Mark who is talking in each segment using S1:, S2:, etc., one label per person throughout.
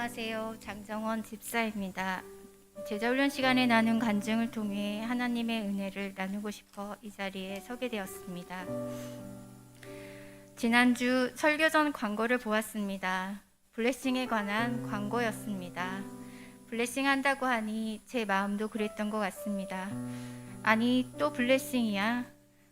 S1: 안녕하세요. 장정원 집사입니다. 제자훈련 시간에 나눈 간증을 통해 하나님의 은혜를 나누고 싶어 이 자리에 서게 되었습니다. 지난주 설교 전 광고를 보았습니다. 블레싱에 관한 광고였습니다. 블레싱 한다고 하니 제 마음도 그랬던 것 같습니다. 아니, 또 블레싱이야?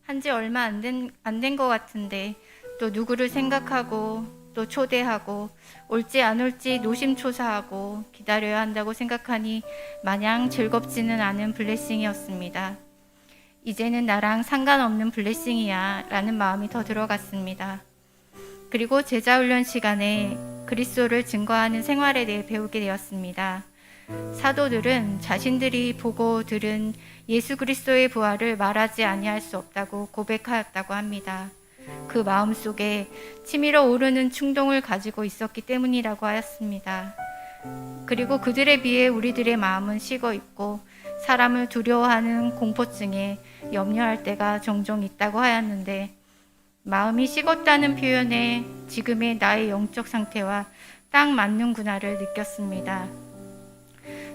S1: 한지 얼마 안 된 것 같은데 또 누구를 생각하고 또 초대하고 올지 안 올지 노심초사하고 기다려야 한다고 생각하니 마냥 즐겁지는 않은 블레싱이었습니다. 이제는 나랑 상관없는 블레싱이야 라는 마음이 더 들어갔습니다. 그리고 제자훈련 시간에 그리스도를 증거하는 생활에 대해 배우게 되었습니다. 사도들은 자신들이 보고 들은 예수 그리스도의 부활을 말하지 아니할 수 없다고 고백하였다고 합니다. 그 마음속에 치밀어 오르는 충동을 가지고 있었기 때문이라고 하였습니다. 그리고 그들에 비해 우리들의 마음은 식어 있고 사람을 두려워하는 공포증에 염려할 때가 종종 있다고 하였는데, 마음이 식었다는 표현에 지금의 나의 영적 상태와 딱 맞는구나를 느꼈습니다.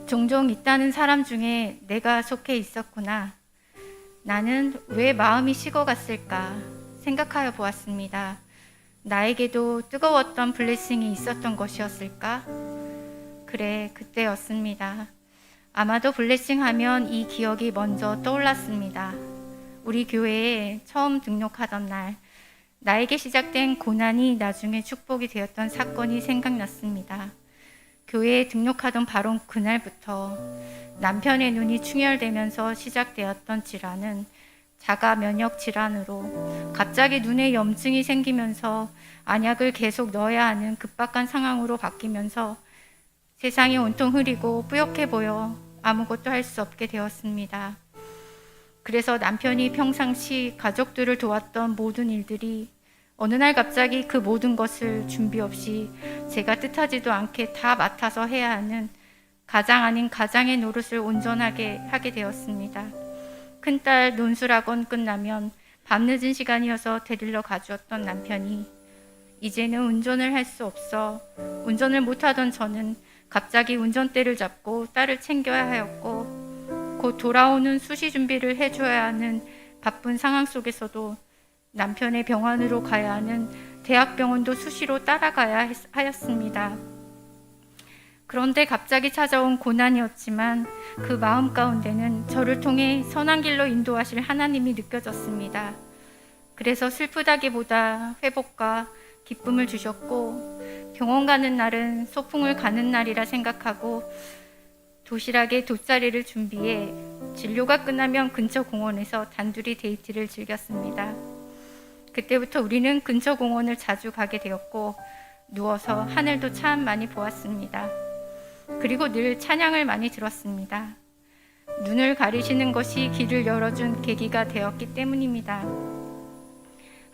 S1: 종종 있다는 사람 중에 내가 속해 있었구나. 나는 왜 마음이 식어갔을까 생각하여 보았습니다. 나에게도 뜨거웠던 블레싱이 있었던 것이었을까? 그래, 그때였습니다. 아마도 블레싱 하면 이 기억이 먼저 떠올랐습니다. 우리 교회에 처음 등록하던 날, 나에게 시작된 고난이 나중에 축복이 되었던 사건이 생각났습니다. 교회에 등록하던 바로 그날부터 남편의 눈이 충혈되면서 시작되었던 질환은 자가 면역 질환으로 갑자기 눈에 염증이 생기면서 안약을 계속 넣어야 하는 급박한 상황으로 바뀌면서 세상이 온통 흐리고 뿌옇게 보여 아무것도 할 수 없게 되었습니다. 그래서 남편이 평상시 가족들을 도왔던 모든 일들이 어느 날 갑자기 그 모든 것을 준비 없이 제가 뜻하지도 않게 다 맡아서 해야 하는 가장 아닌 가장의 노릇을 온전하게 하게 되었습니다. 큰딸 논술학원 끝나면 밤늦은 시간이어서 데리러 가주었던 남편이 이제는 운전을 할 수 없어 운전을 못하던 저는 갑자기 운전대를 잡고 딸을 챙겨야 하였고, 곧 돌아오는 수시 준비를 해줘야 하는 바쁜 상황 속에서도 남편의 병원으로 가야 하는 대학병원도 수시로 따라가야 하였습니다. 그런데 갑자기 찾아온 고난이었지만 그 마음 가운데는 저를 통해 선한 길로 인도하실 하나님이 느껴졌습니다. 그래서 슬프다기보다 회복과 기쁨을 주셨고, 병원 가는 날은 소풍을 가는 날이라 생각하고 도시락에 돗자리를 준비해 진료가 끝나면 근처 공원에서 단둘이 데이트를 즐겼습니다. 그때부터 우리는 근처 공원을 자주 가게 되었고 누워서 하늘도 참 많이 보았습니다. 그리고 늘 찬양을 많이 들었습니다. 눈을 가리시는 것이 길을 열어준 계기가 되었기 때문입니다.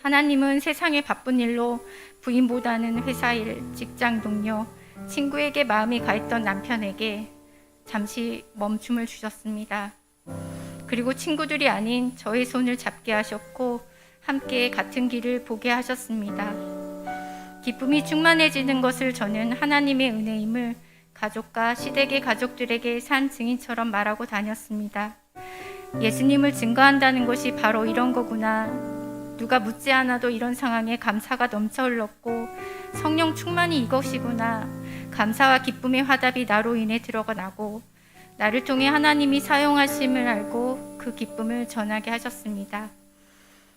S1: 하나님은 세상의 바쁜 일로 부인보다는 회사 일, 직장 동료, 친구에게 마음이 가 있던 남편에게 잠시 멈춤을 주셨습니다. 그리고 친구들이 아닌 저의 손을 잡게 하셨고 함께 같은 길을 보게 하셨습니다. 기쁨이 충만해지는 것을 저는 하나님의 은혜임을 가족과 시댁의 가족들에게 산 증인처럼 말하고 다녔습니다. 예수님을 증거한다는 것이 바로 이런 거구나. 누가 묻지 않아도 이런 상황에 감사가 넘쳐 흘렀고 성령 충만이 이것이구나. 감사와 기쁨의 화답이 나로 인해 들어가고 나를 통해 하나님이 사용하심을 알고 그 기쁨을 전하게 하셨습니다.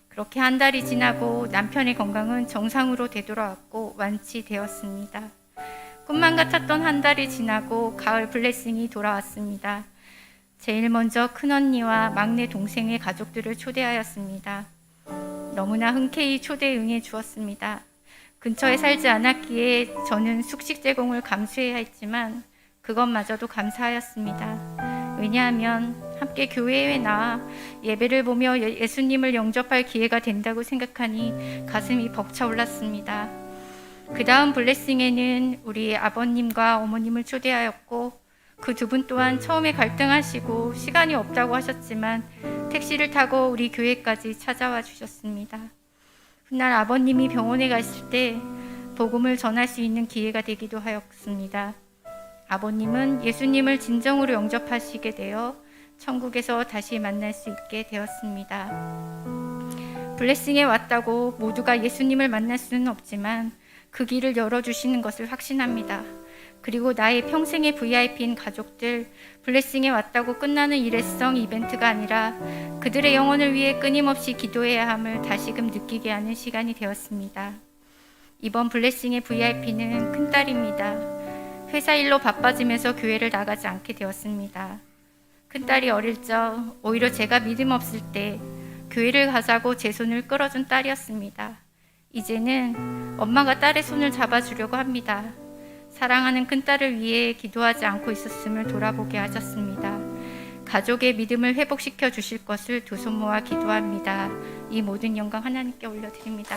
S1: 그렇게 한 달이 지나고 남편의 건강은 정상으로 되돌아왔고 완치되었습니다. 꿈만 같았던 한 달이 지나고 가을 블레싱이 돌아왔습니다. 제일 먼저 큰언니와 막내 동생의 가족들을 초대하였습니다. 너무나 흔쾌히 초대에 응해 주었습니다. 근처에 살지 않았기에 저는 숙식 제공을 감수해야 했지만 그것마저도 감사하였습니다. 왜냐하면 함께 교회에 나와 예배를 보며 예수님을 영접할 기회가 된다고 생각하니 가슴이 벅차올랐습니다. 그 다음 블레싱에는 우리 아버님과 어머님을 초대하였고 그 두 분 또한 처음에 갈등하시고 시간이 없다고 하셨지만 택시를 타고 우리 교회까지 찾아와 주셨습니다. 훗날 아버님이 병원에 갔을 때 복음을 전할 수 있는 기회가 되기도 하였습니다. 아버님은 예수님을 진정으로 영접하시게 되어 천국에서 다시 만날 수 있게 되었습니다. 블레싱에 왔다고 모두가 예수님을 만날 수는 없지만 그 길을 열어주시는 것을 확신합니다. 그리고 나의 평생의 VIP인 가족들, 블레싱에 왔다고 끝나는 일회성 이벤트가 아니라 그들의 영혼을 위해 끊임없이 기도해야 함을 다시금 느끼게 하는 시간이 되었습니다. 이번 블레싱의 VIP는 큰딸입니다. 회사 일로 바빠지면서 교회를 나가지 않게 되었습니다. 큰딸이 어릴 적 오히려 제가 믿음 없을 때 교회를 가자고 제 손을 끌어준 딸이었습니다. 이제는 엄마가 딸의 손을 잡아주려고 합니다. 사랑하는 큰딸을 위해 기도하지 않고 있었음을 돌아보게 하셨습니다. 가족의 믿음을 회복시켜 주실 것을 두 손 모아 기도합니다. 이 모든 영광 하나님께 올려드립니다.